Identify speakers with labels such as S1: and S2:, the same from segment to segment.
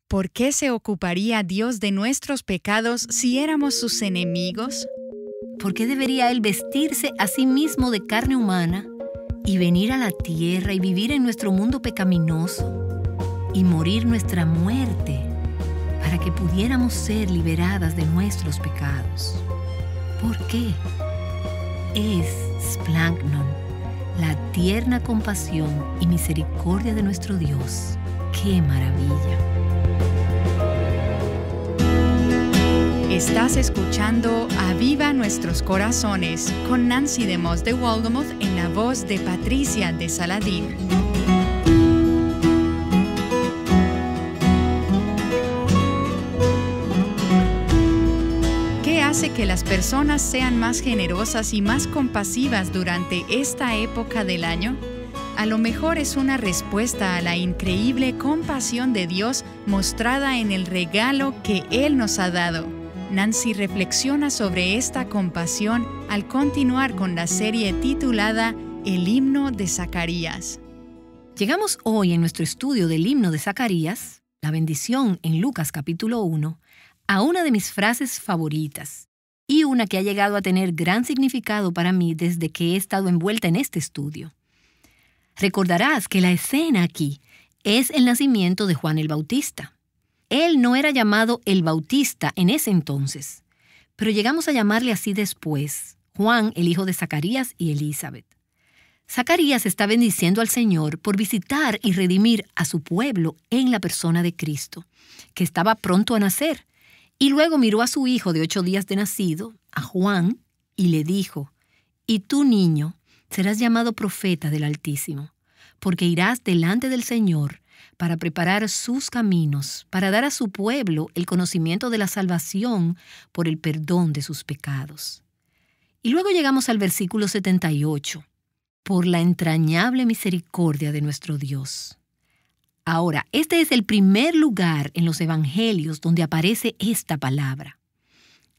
S1: ¿Por qué se ocuparía Dios de nuestros pecados si éramos sus enemigos?
S2: ¿Por qué debería Él vestirse a sí mismo de carne humana y venir a la tierra y vivir en nuestro mundo pecaminoso y morir nuestra muerte para que pudiéramos ser liberadas de nuestros pecados? ¿Por qué? Es Splanknon, la tierna compasión y misericordia de nuestro Dios. ¡Qué maravilla!
S1: Estás escuchando Aviva Nuestros Corazones con Nancy DeMoss de Walgamoth en la voz de Patricia de Saladín. ¿Qué hace que las personas sean más generosas y más compasivas durante esta época del año? A lo mejor es una respuesta a la increíble compasión de Dios mostrada en el regalo que Él nos ha dado. Nancy reflexiona sobre esta compasión al continuar con la serie titulada El himno de Zacarías.
S2: Llegamos hoy en nuestro estudio del himno de Zacarías, la bendición en Lucas capítulo 1, a una de mis frases favoritas y una que ha llegado a tener gran significado para mí desde que he estado envuelta en este estudio. Recordarás que la escena aquí es el nacimiento de Juan el Bautista. Él no era llamado el Bautista en ese entonces, pero llegamos a llamarle así después, Juan, el hijo de Zacarías y Elizabeth. Zacarías está bendiciendo al Señor por visitar y redimir a su pueblo en la persona de Cristo, que estaba pronto a nacer, y luego miró a su hijo de 8 días de nacido, a Juan, y le dijo: «Y tú, niño, serás llamado profeta del Altísimo, porque irás delante del Señor para preparar sus caminos, para dar a su pueblo el conocimiento de la salvación por el perdón de sus pecados». Y luego llegamos al versículo 78, por la entrañable misericordia de nuestro Dios. Ahora, este es el primer lugar en los evangelios donde aparece esta palabra.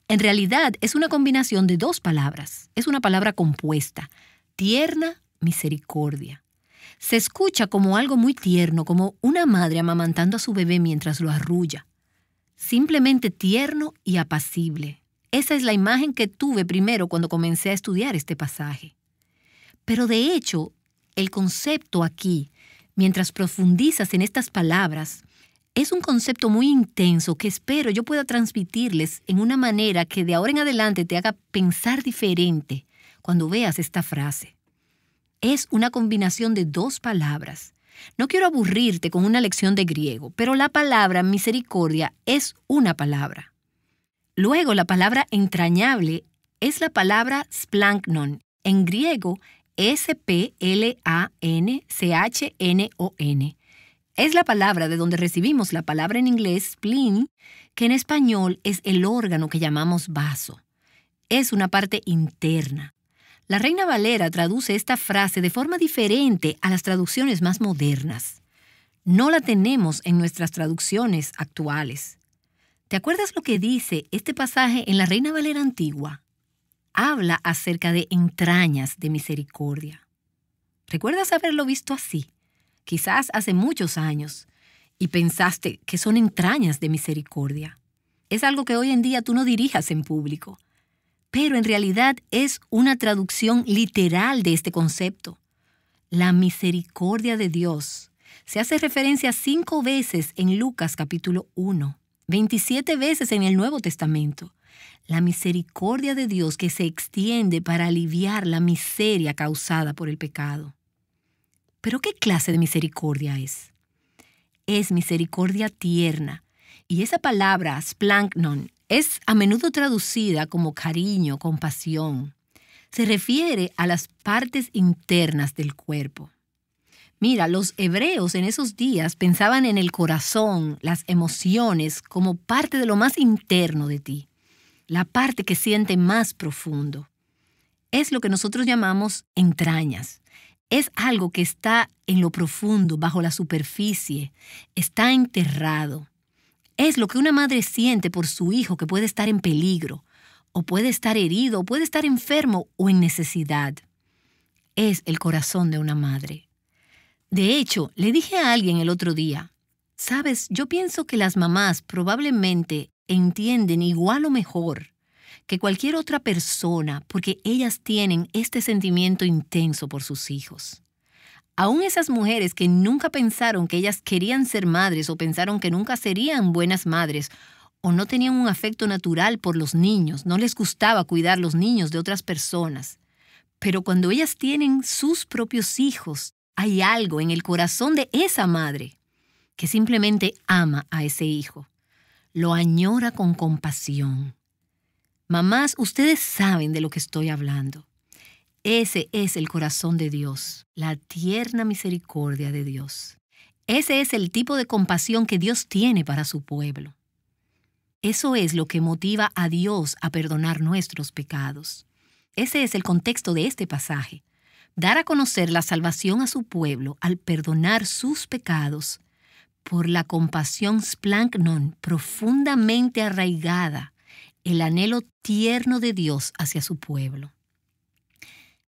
S2: En realidad es una combinación de 2 palabras, es una palabra compuesta, tierna misericordia. Se escucha como algo muy tierno, como una madre amamantando a su bebé mientras lo arrulla. Simplemente tierno y apacible. Esa es la imagen que tuve primero cuando comencé a estudiar este pasaje. Pero de hecho, el concepto aquí, mientras profundizas en estas palabras, es un concepto muy intenso que espero yo pueda transmitirles en una manera que de ahora en adelante te haga pensar diferente cuando veas esta frase. Es una combinación de 2 palabras. No quiero aburrirte con una lección de griego, pero la palabra misericordia es una palabra. Luego, la palabra entrañable es la palabra splanknon, en griego S-P-L-A-N-C-H-N-O-N. Es la palabra de donde recibimos la palabra en inglés spleen, que en español es el órgano que llamamos vaso. Es una parte interna. La Reina Valera traduce esta frase de forma diferente a las traducciones más modernas. No la tenemos en nuestras traducciones actuales. ¿Te acuerdas lo que dice este pasaje en la Reina Valera antigua? Habla acerca de entrañas de misericordia. ¿Recuerdas haberlo visto así? Quizás hace muchos años, y pensaste que son entrañas de misericordia. Es algo que hoy en día tú no dirijas en público. Pero en realidad es una traducción literal de este concepto. La misericordia de Dios. Se hace referencia 5 veces en Lucas capítulo 1, 27 veces en el Nuevo Testamento. La misericordia de Dios que se extiende para aliviar la miseria causada por el pecado. ¿Pero qué clase de misericordia es? Es misericordia tierna. Y esa palabra, splanknon, es a menudo traducida como cariño, compasión. Se refiere a las partes internas del cuerpo. Mira, los hebreos en esos días pensaban en el corazón, las emociones, como parte de lo más interno de ti, la parte que siente más profundo. Es lo que nosotros llamamos entrañas. Es algo que está en lo profundo, bajo la superficie, está enterrado. Es lo que una madre siente por su hijo que puede estar en peligro, o puede estar herido, o puede estar enfermo o en necesidad. Es el corazón de una madre. De hecho, le dije a alguien el otro día, Sabes, yo pienso que las mamás probablemente entienden igual o mejor que cualquier otra persona porque ellas tienen este sentimiento intenso por sus hijos. Aún esas mujeres que nunca pensaron que ellas querían ser madres o pensaron que nunca serían buenas madres o no tenían un afecto natural por los niños, no les gustaba cuidar los niños de otras personas. Pero cuando ellas tienen sus propios hijos, hay algo en el corazón de esa madre que simplemente ama a ese hijo. Lo añora con compasión. Mamás, ustedes saben de lo que estoy hablando. Ese es el corazón de Dios, la tierna misericordia de Dios. Ese es el tipo de compasión que Dios tiene para su pueblo. Eso es lo que motiva a Dios a perdonar nuestros pecados. Ese es el contexto de este pasaje. Dar a conocer la salvación a su pueblo al perdonar sus pecados por la compasión splanknon profundamente arraigada, el anhelo tierno de Dios hacia su pueblo.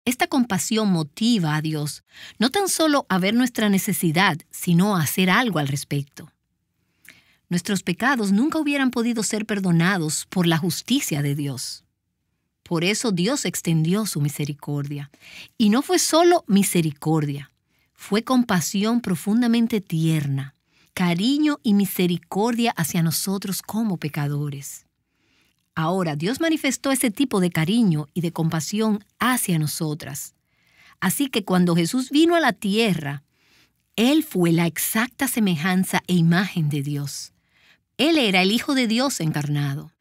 S2: Esta compasión motiva a Dios no tan solo a ver nuestra necesidad, sino a hacer algo al respecto. Nuestros pecados nunca hubieran podido ser perdonados por la justicia de Dios. Por eso Dios extendió su misericordia. Y no fue solo misericordia, fue compasión profundamente tierna, cariño y misericordia hacia nosotros como pecadores. Ahora, Dios manifestó ese tipo de cariño y de compasión hacia nosotras. Así que cuando Jesús vino a la tierra, Él fue la exacta semejanza e imagen de Dios. Él era el Hijo de Dios encarnado.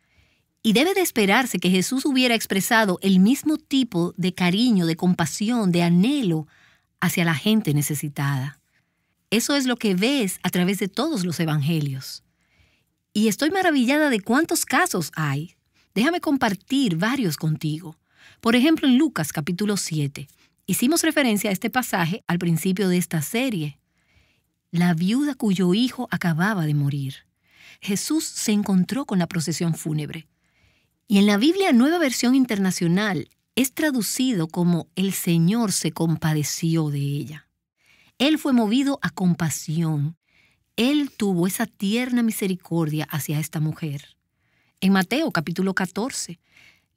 S2: Y debe de esperarse que Jesús hubiera expresado el mismo tipo de cariño, de compasión, de anhelo hacia la gente necesitada. Eso es lo que ves a través de todos los evangelios. Y estoy maravillada de cuántos casos hay. Déjame compartir varios contigo. Por ejemplo, en Lucas capítulo 7. Hicimos referencia a este pasaje al principio de esta serie. La viuda cuyo hijo acababa de morir. Jesús se encontró con la procesión fúnebre. Y en la Biblia Nueva Versión Internacional es traducido como el Señor se compadeció de ella. Él fue movido a compasión. Él tuvo esa tierna misericordia hacia esta mujer. En Mateo capítulo 14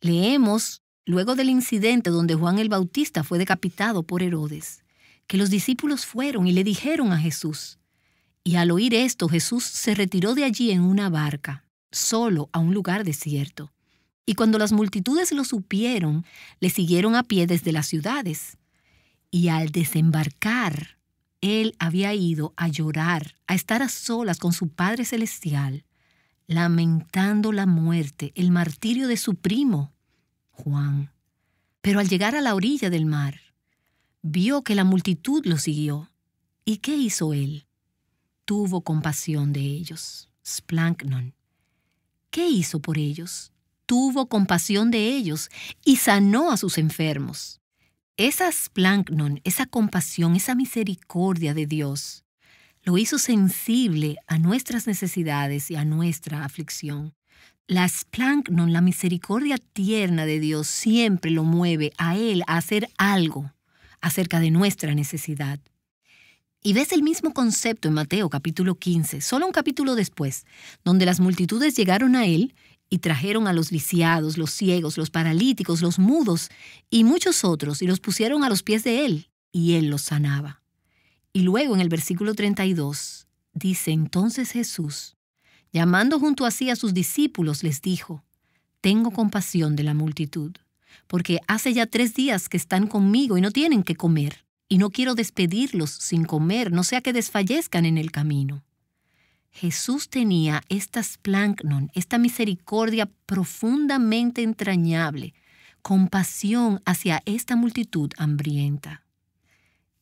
S2: leemos, luego del incidente donde Juan el Bautista fue decapitado por Herodes, que los discípulos fueron y le dijeron a Jesús. Y al oír esto, Jesús se retiró de allí en una barca, solo a un lugar desierto. Y cuando las multitudes lo supieron, le siguieron a pie desde las ciudades. Y al desembarcar, él había ido a llorar, a estar a solas con su Padre Celestial, lamentando la muerte, el martirio de su primo, Juan. Pero al llegar a la orilla del mar, vio que la multitud lo siguió. ¿Y qué hizo él? Tuvo compasión de ellos. Splanknon. ¿Qué hizo por ellos? Tuvo compasión de ellos y sanó a sus enfermos. Esa splanknon, esa compasión, esa misericordia de Dios, lo hizo sensible a nuestras necesidades y a nuestra aflicción. La splanknon, la misericordia tierna de Dios, siempre lo mueve a Él a hacer algo acerca de nuestra necesidad. Y ves el mismo concepto en Mateo capítulo 15, solo un capítulo después, donde las multitudes llegaron a Él y trajeron a los lisiados, los ciegos, los paralíticos, los mudos y muchos otros, y los pusieron a los pies de Él, y Él los sanaba. Y luego en el versículo 32 dice, entonces Jesús, llamando junto a sí a sus discípulos, les dijo, tengo compasión de la multitud, porque hace ya 3 días que están conmigo y no tienen que comer, y no quiero despedirlos sin comer, no sea que desfallezcan en el camino. Jesús tenía esta splanknon, esta misericordia profundamente entrañable, compasión hacia esta multitud hambrienta.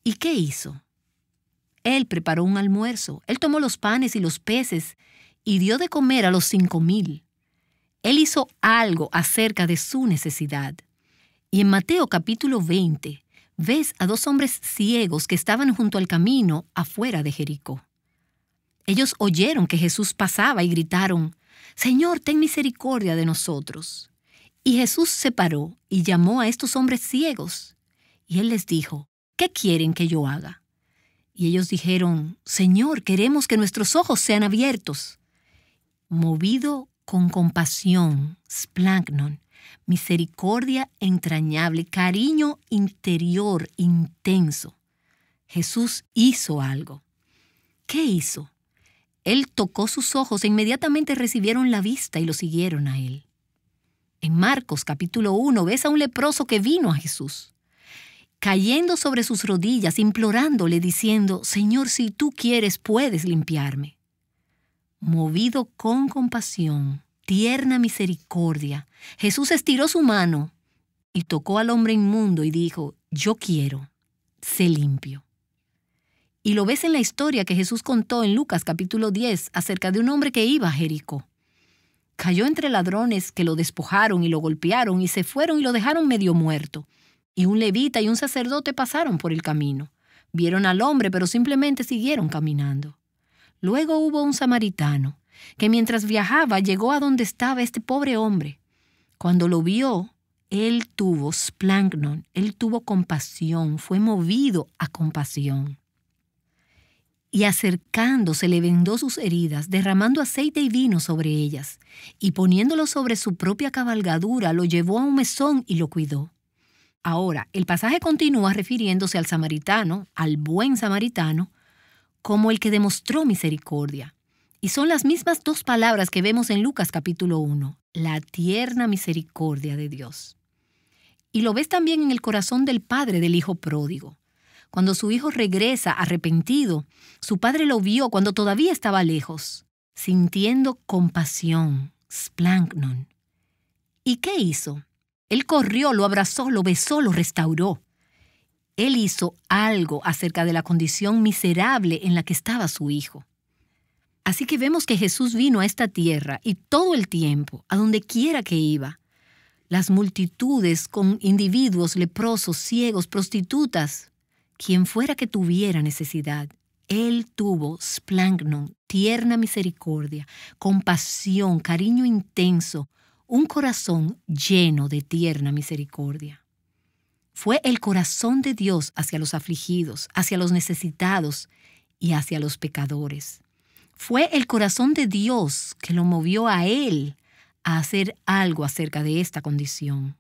S2: ¿Y qué hizo? Él preparó un almuerzo. Él tomó los panes y los peces y dio de comer a los 5,000. Él hizo algo acerca de su necesidad. Y en Mateo capítulo 20, ves a 2 hombres ciegos que estaban junto al camino afuera de Jericó. Ellos oyeron que Jesús pasaba y gritaron, Señor, ten misericordia de nosotros. Y Jesús se paró y llamó a estos hombres ciegos. Y Él les dijo, ¿qué quieren que yo haga? Y ellos dijeron, Señor, queremos que nuestros ojos sean abiertos. Movido con compasión, splanknon, misericordia entrañable, cariño interior intenso, Jesús hizo algo. ¿Qué hizo? Él tocó sus ojos e inmediatamente recibieron la vista y lo siguieron a él. En Marcos capítulo 1 ves a un leproso que vino a Jesús, cayendo sobre sus rodillas, implorándole, diciendo, Señor, si tú quieres, puedes limpiarme. Movido con compasión, tierna misericordia, Jesús estiró su mano y tocó al hombre inmundo y dijo, yo quiero, sé limpio. Y lo ves en la historia que Jesús contó en Lucas capítulo 10 acerca de un hombre que iba a Jericó. Cayó entre ladrones que lo despojaron y lo golpearon y se fueron y lo dejaron medio muerto. Y un levita y un sacerdote pasaron por el camino. Vieron al hombre, pero simplemente siguieron caminando. Luego hubo un samaritano, que mientras viajaba llegó a donde estaba este pobre hombre. Cuando lo vio, él tuvo splanknon, él tuvo compasión, fue movido a compasión. Y acercándose le vendó sus heridas, derramando aceite y vino sobre ellas, y poniéndolo sobre su propia cabalgadura, lo llevó a un mesón y lo cuidó. Ahora, el pasaje continúa refiriéndose al samaritano, al buen samaritano, como el que demostró misericordia. Y son las mismas dos palabras que vemos en Lucas capítulo 1, la tierna misericordia de Dios. Y lo ves también en el corazón del padre del hijo pródigo. Cuando su hijo regresa arrepentido, su padre lo vio cuando todavía estaba lejos, sintiendo compasión, splanknon. ¿Y qué hizo? Él corrió, lo abrazó, lo besó, lo restauró. Él hizo algo acerca de la condición miserable en la que estaba su hijo. Así que vemos que Jesús vino a esta tierra y todo el tiempo, a donde quiera que iba, las multitudes con individuos leprosos, ciegos, prostitutas, quien fuera que tuviera necesidad, Él tuvo splanknon, tierna misericordia, compasión, cariño intenso, un corazón lleno de tierna misericordia. Fue el corazón de Dios hacia los afligidos, hacia los necesitados y hacia los pecadores. Fue el corazón de Dios que lo movió a Él a hacer algo acerca de esta condición.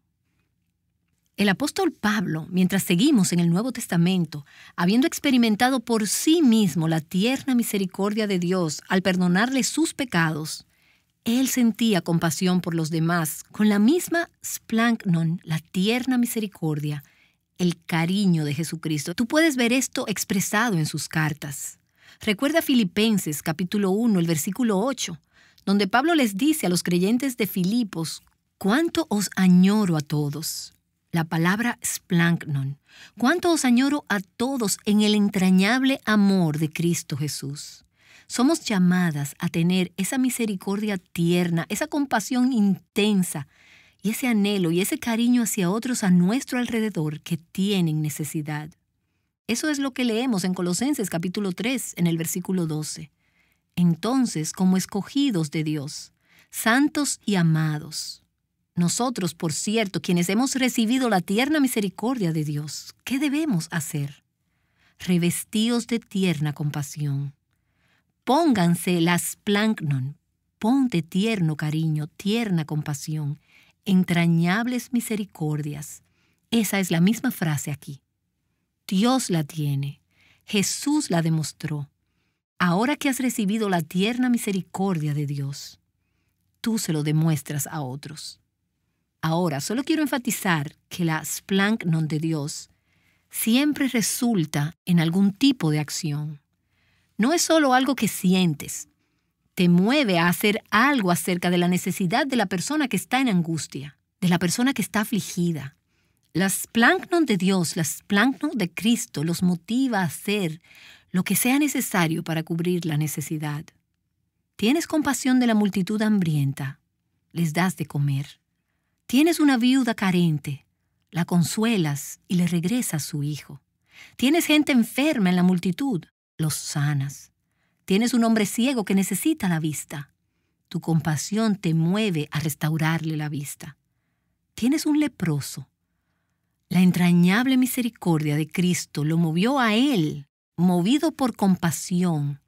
S2: El apóstol Pablo, mientras seguimos en el Nuevo Testamento, habiendo experimentado por sí mismo la tierna misericordia de Dios al perdonarle sus pecados, él sentía compasión por los demás con la misma splanknon, la tierna misericordia, el cariño de Jesucristo. Tú puedes ver esto expresado en sus cartas. Recuerda Filipenses capítulo 1, el versículo 8, donde Pablo les dice a los creyentes de Filipos, «¿Cuánto os añoro a todos?» La palabra splanknon. ¿Cuánto os añoro a todos en el entrañable amor de Cristo Jesús? Somos llamadas a tener esa misericordia tierna, esa compasión intensa y ese anhelo y ese cariño hacia otros a nuestro alrededor que tienen necesidad. Eso es lo que leemos en Colosenses capítulo 3, en el versículo 12. Entonces, como escogidos de Dios, santos y amados, nosotros, por cierto, quienes hemos recibido la tierna misericordia de Dios, ¿qué debemos hacer? Revestíos de tierna compasión. Pónganse las splanknon, ponte tierno cariño, tierna compasión, entrañables misericordias. Esa es la misma frase aquí. Dios la tiene, Jesús la demostró. Ahora que has recibido la tierna misericordia de Dios, tú se lo demuestras a otros. Ahora, solo quiero enfatizar que la splanknon de Dios siempre resulta en algún tipo de acción. No es solo algo que sientes. Te mueve a hacer algo acerca de la necesidad de la persona que está en angustia, de la persona que está afligida. La splanknon de Dios, la splanknon de Cristo los motiva a hacer lo que sea necesario para cubrir la necesidad. Tienes compasión de la multitud hambrienta, les das de comer. Tienes una viuda carente, la consuelas y le regresas su hijo. Tienes gente enferma en la multitud, los sanas. Tienes un hombre ciego que necesita la vista. Tu compasión te mueve a restaurarle la vista. Tienes un leproso. La entrañable misericordia de Cristo lo movió a él movido por compasión,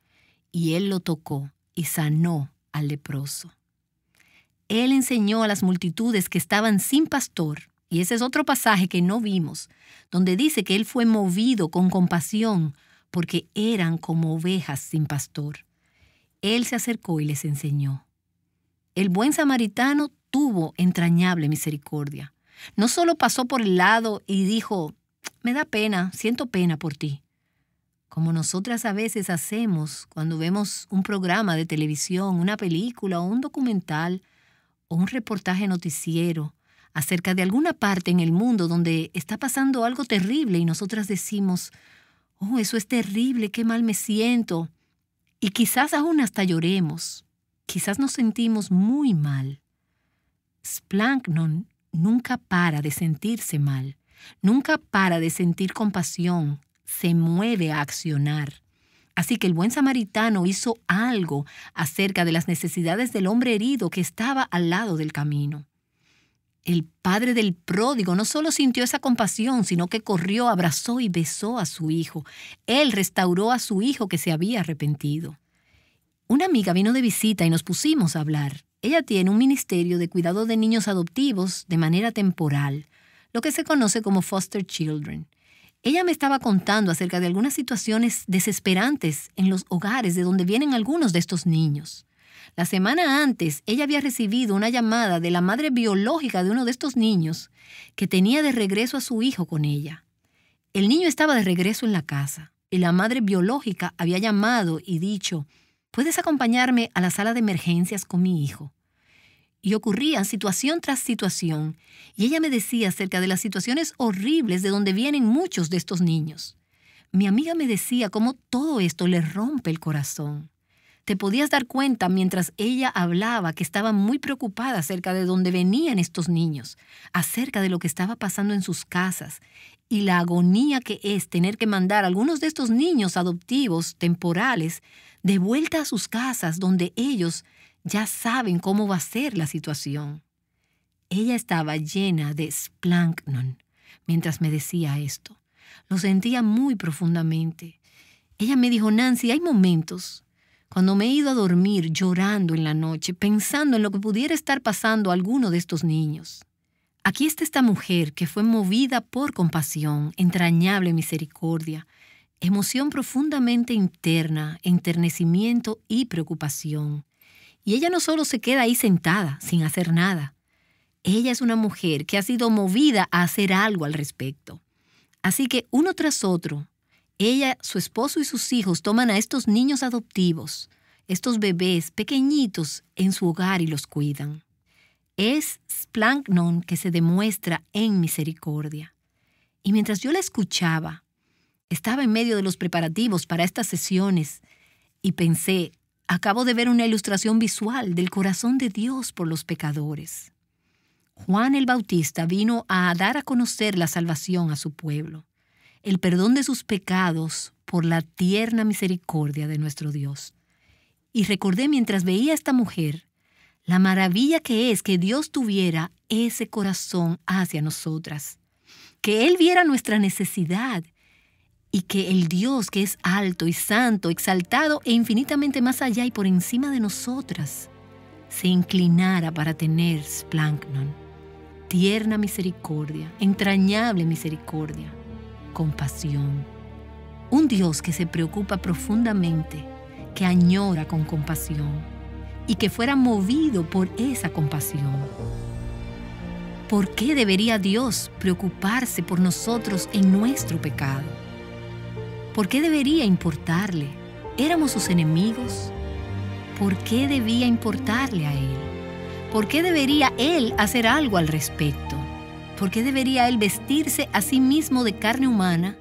S2: y él lo tocó y sanó al leproso. Él enseñó a las multitudes que estaban sin pastor, y ese es otro pasaje que no vimos, donde dice que él fue movido con compasión porque eran como ovejas sin pastor. Él se acercó y les enseñó. El buen samaritano tuvo entrañable misericordia. No solo pasó por el lado y dijo, me da pena, siento pena por ti. Como nosotras a veces hacemos cuando vemos un programa de televisión, una película o un documental o un reportaje noticiero acerca de alguna parte en el mundo donde está pasando algo terrible y nosotras decimos, oh, eso es terrible, qué mal me siento. Y quizás aún hasta lloremos, quizás nos sentimos muy mal. Splanchnon nunca para de sentirse mal, nunca para de sentir compasión, se mueve a accionar. Así que el buen samaritano hizo algo acerca de las necesidades del hombre herido que estaba al lado del camino. El padre del pródigo no solo sintió esa compasión, sino que corrió, abrazó y besó a su hijo. Él restauró a su hijo que se había arrepentido. Una amiga vino de visita y nos pusimos a hablar. Ella tiene un ministerio de cuidado de niños adoptivos de manera temporal, lo que se conoce como foster children. Ella me estaba contando acerca de algunas situaciones desesperantes en los hogares de donde vienen algunos de estos niños. La semana antes, ella había recibido una llamada de la madre biológica de uno de estos niños que tenía de regreso a su hijo con ella. El niño estaba de regreso en la casa y la madre biológica había llamado y dicho, ¿puedes acompañarme a la sala de emergencias con mi hijo? Y ocurría situación tras situación, y ella me decía acerca de las situaciones horribles de donde vienen muchos de estos niños. Mi amiga me decía cómo todo esto le rompe el corazón. Te podías dar cuenta mientras ella hablaba que estaba muy preocupada acerca de dónde venían estos niños, acerca de lo que estaba pasando en sus casas y la agonía que es tener que mandar a algunos de estos niños adoptivos temporales de vuelta a sus casas donde ellos ya saben cómo va a ser la situación. Ella estaba llena de splanchnon mientras me decía esto. Lo sentía muy profundamente. Ella me dijo, Nancy, hay momentos cuando me he ido a dormir llorando en la noche, pensando en lo que pudiera estar pasando a alguno de estos niños. Aquí está esta mujer que fue movida por compasión, entrañable misericordia, emoción profundamente interna, enternecimiento y preocupación. Y ella no solo se queda ahí sentada, sin hacer nada. Ella es una mujer que ha sido movida a hacer algo al respecto. Así que uno tras otro, ella, su esposo y sus hijos toman a estos niños adoptivos, estos bebés pequeñitos en su hogar y los cuidan. Es splanchnon que se demuestra en misericordia. Y mientras yo la escuchaba, estaba en medio de los preparativos para estas sesiones y pensé, acabo de ver una ilustración visual del corazón de Dios por los pecadores. Juan el Bautista vino a dar a conocer la salvación a su pueblo, el perdón de sus pecados por la tierna misericordia de nuestro Dios. Y recordé mientras veía a esta mujer la maravilla que es que Dios tuviera ese corazón hacia nosotras, que Él viera nuestra necesidad y que el Dios que es alto y santo, exaltado e infinitamente más allá y por encima de nosotras, se inclinara para tener splanchnon, tierna misericordia, entrañable misericordia, compasión. Un Dios que se preocupa profundamente, que añora con compasión y que fuera movido por esa compasión. ¿Por qué debería Dios preocuparse por nosotros en nuestro pecado? ¿Por qué debería importarle? ¿Éramos sus enemigos? ¿Por qué debía importarle a Él? ¿Por qué debería Él hacer algo al respecto? ¿Por qué debería Él vestirse a sí mismo de carne humana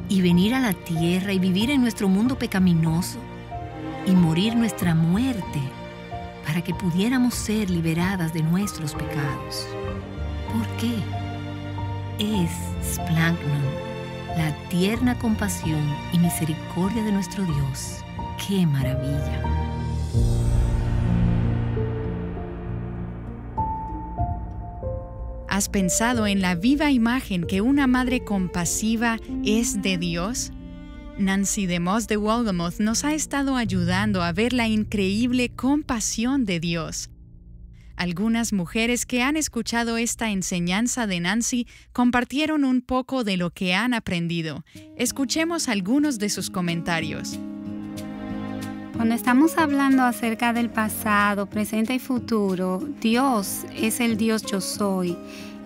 S2: y venir a la tierra y vivir en nuestro mundo pecaminoso y morir nuestra muerte para que pudiéramos ser liberadas de nuestros pecados? ¿Por qué? Es splanchnon, la tierna compasión y misericordia de nuestro Dios. ¡Qué maravilla!
S1: ¿Has pensado en la viva imagen que una madre compasiva es de Dios? Nancy DeMoss de Walgamoth nos ha estado ayudando a ver la increíble compasión de Dios. Algunas mujeres que han escuchado esta enseñanza de Nancy compartieron un poco de lo que han aprendido. Escuchemos algunos de sus comentarios.
S3: Cuando estamos hablando acerca del pasado, presente y futuro, Dios es el Dios Yo Soy.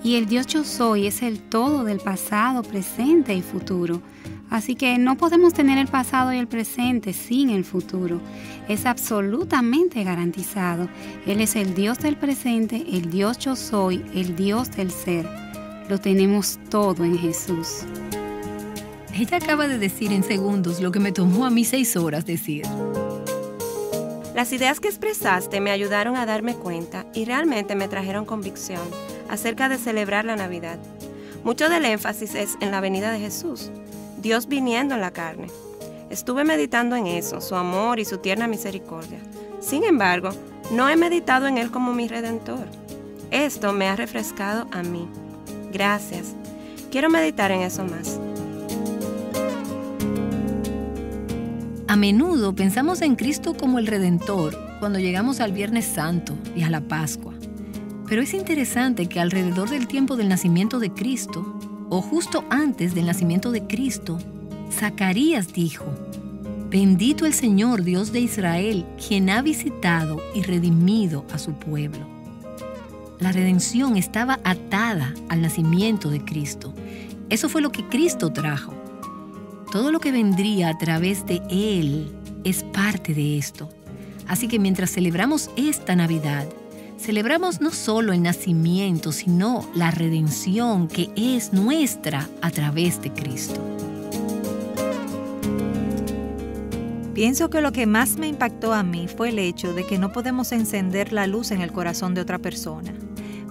S3: Y el Dios Yo Soy es el todo del pasado, presente y futuro. Así que no podemos tener el pasado y el presente sin el futuro. Es absolutamente garantizado. Él es el Dios del presente, el Dios Yo Soy, el Dios del ser. Lo tenemos todo en Jesús.
S2: Ella acaba de decir en segundos lo que me tomó a mí 6 horas decir.
S4: Las ideas que expresaste me ayudaron a darme cuenta y realmente me trajeron convicción acerca de celebrar la Navidad. Mucho del énfasis es en la venida de Jesús, Dios viniendo en la carne. Estuve meditando en eso, su amor y su tierna misericordia. Sin embargo, no he meditado en Él como mi Redentor. Esto me ha refrescado a mí. Gracias. Quiero meditar en eso más.
S2: A menudo pensamos en Cristo como el Redentor cuando llegamos al Viernes Santo y a la Pascua. Pero es interesante que alrededor del tiempo del nacimiento de Cristo, o justo antes del nacimiento de Cristo, Zacarías dijo: «Bendito el Señor, Dios de Israel, quien ha visitado y redimido a su pueblo». La redención estaba atada al nacimiento de Cristo. Eso fue lo que Cristo trajo. Todo lo que vendría a través de Él es parte de esto. Así que mientras celebramos esta Navidad, celebramos no solo el nacimiento, sino la redención que es nuestra a través de Cristo.
S5: Pienso que lo que más me impactó a mí fue el hecho de que no podemos encender la luz en el corazón de otra persona.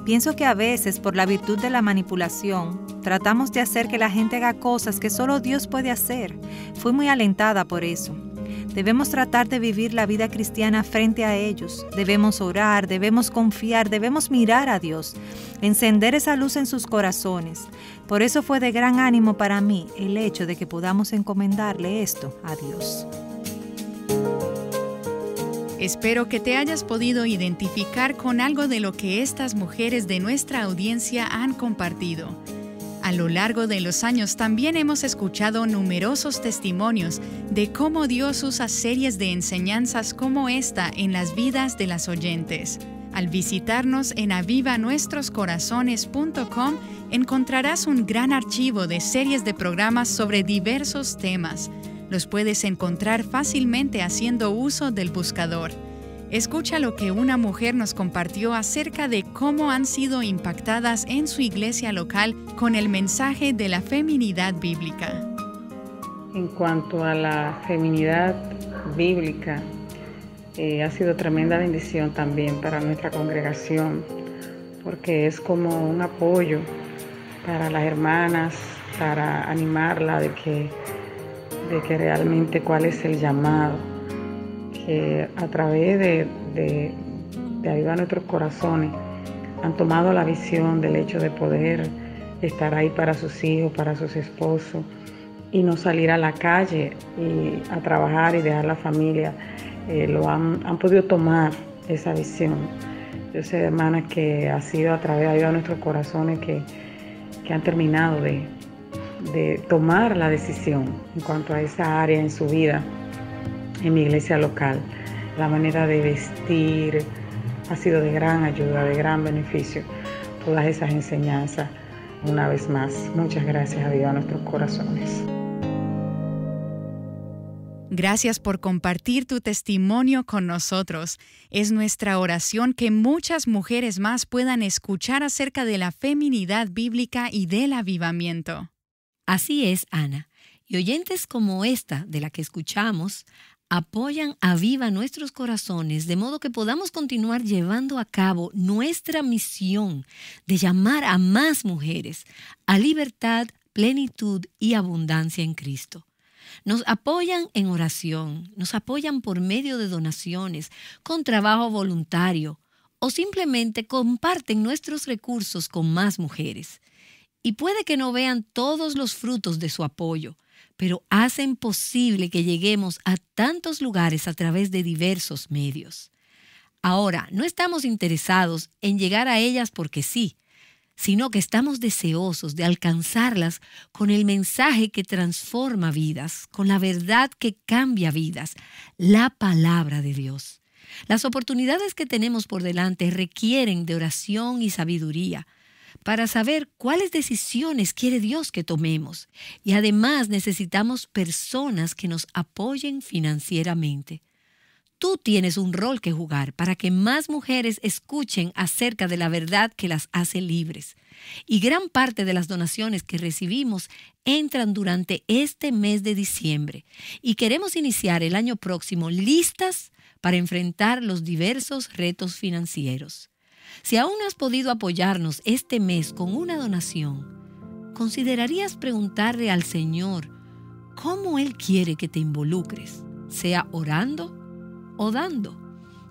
S5: Pienso que a veces, por la virtud de la manipulación, tratamos de hacer que la gente haga cosas que solo Dios puede hacer. Fui muy alentada por eso. Debemos tratar de vivir la vida cristiana frente a ellos. Debemos orar, debemos confiar, debemos mirar a Dios, encender esa luz en sus corazones. Por eso fue de gran ánimo para mí el hecho de que podamos encomendarle esto a Dios.
S1: Espero que te hayas podido identificar con algo de lo que estas mujeres de nuestra audiencia han compartido. A lo largo de los años también hemos escuchado numerosos testimonios de cómo Dios usa series de enseñanzas como esta en las vidas de las oyentes. Al visitarnos en avivanuestroscorazones.com encontrarás un gran archivo de series de programas sobre diversos temas. Los puedes encontrar fácilmente haciendo uso del buscador. Escucha lo que una mujer nos compartió acerca de cómo han sido impactadas en su iglesia local con el mensaje de la feminidad bíblica.
S6: En cuanto a la feminidad bíblica, ha sido tremenda bendición también para nuestra congregación, porque es como un apoyo para las hermanas, para animarla de que realmente cuál es el llamado, que a través de Aviva Nuestros Corazones han tomado la visión del hecho de poder estar ahí para sus hijos, para sus esposos, y no salir a la calle y a trabajar y dejar la familia. Han podido tomar esa visión. Yo sé, hermanas, que ha sido a través de Aviva Nuestros Corazones que han terminado de tomar la decisión en cuanto a esa área en su vida, en mi iglesia local. La manera de vestir ha sido de gran ayuda, de gran beneficio. Todas esas enseñanzas, una vez más, muchas gracias a Dios, a nuestros corazones.
S1: Gracias por compartir tu testimonio con nosotros. Es nuestra oración que muchas mujeres más puedan escuchar acerca de la feminidad bíblica y del avivamiento.
S2: Así es, Ana. Y oyentes como esta, de la que escuchamos, apoyan Aviva Nuestros Corazones, de modo que podamos continuar llevando a cabo nuestra misión de llamar a más mujeres a libertad, plenitud y abundancia en Cristo. Nos apoyan en oración, nos apoyan por medio de donaciones, con trabajo voluntario o simplemente comparten nuestros recursos con más mujeres. Y puede que no vean todos los frutos de su apoyo, pero hacen posible que lleguemos a tantos lugares a través de diversos medios. Ahora, no estamos interesados en llegar a ellas porque sí, sino que estamos deseosos de alcanzarlas con el mensaje que transforma vidas, con la verdad que cambia vidas, la palabra de Dios. Las oportunidades que tenemos por delante requieren de oración y sabiduría para saber cuáles decisiones quiere Dios que tomemos. Y además necesitamos personas que nos apoyen financieramente. Tú tienes un rol que jugar para que más mujeres escuchen acerca de la verdad que las hace libres. Y gran parte de las donaciones que recibimos entran durante este mes de diciembre. Y queremos iniciar el año próximo listas para enfrentar los diversos retos financieros. Si aún no has podido apoyarnos este mes con una donación, ¿considerarías preguntarle al Señor cómo Él quiere que te involucres, sea orando o dando?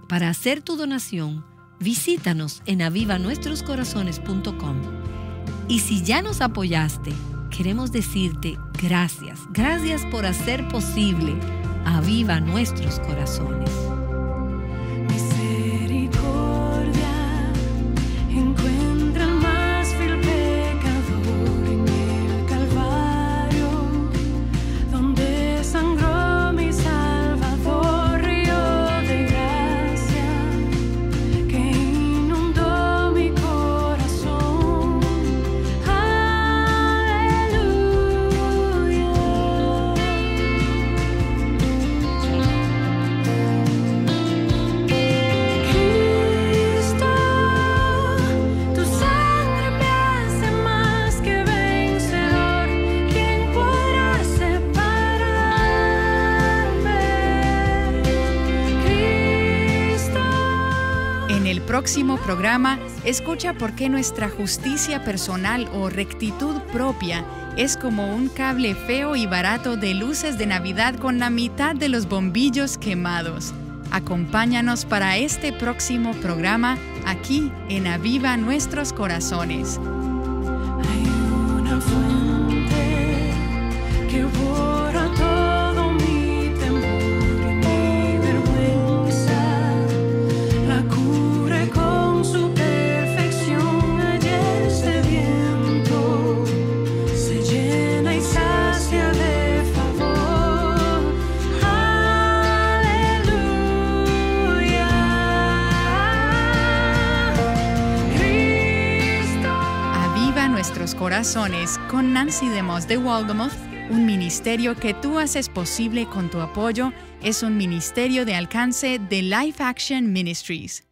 S2: Para hacer tu donación, visítanos en avivanuestroscorazones.com. Y si ya nos apoyaste, queremos decirte gracias. Gracias por hacer posible Aviva Nuestros Corazones.
S7: Encuentra el más vil pecador en el Calvario, donde sangró mi Salvador, río de gracia que inundó mi corazón. Aleluya.
S1: En el próximo programa, escucha por qué nuestra justicia personal o rectitud propia es como un cable feo y barato de luces de Navidad con la mitad de los bombillos quemados. Acompáñanos para este próximo programa aquí en Aviva Nuestros Corazones.
S7: Hay una fuente que borra todo mi temor y mi vergüenza, la cubre con su perfección. Ayer sediento se llena y sacia de favor. Aleluya. Cristo.
S1: Aviva Nuestros Corazones con Nancy DeMoss de Walgamoth, un ministerio que tú haces posible con tu apoyo, es un ministerio de alcance de Life Action Ministries.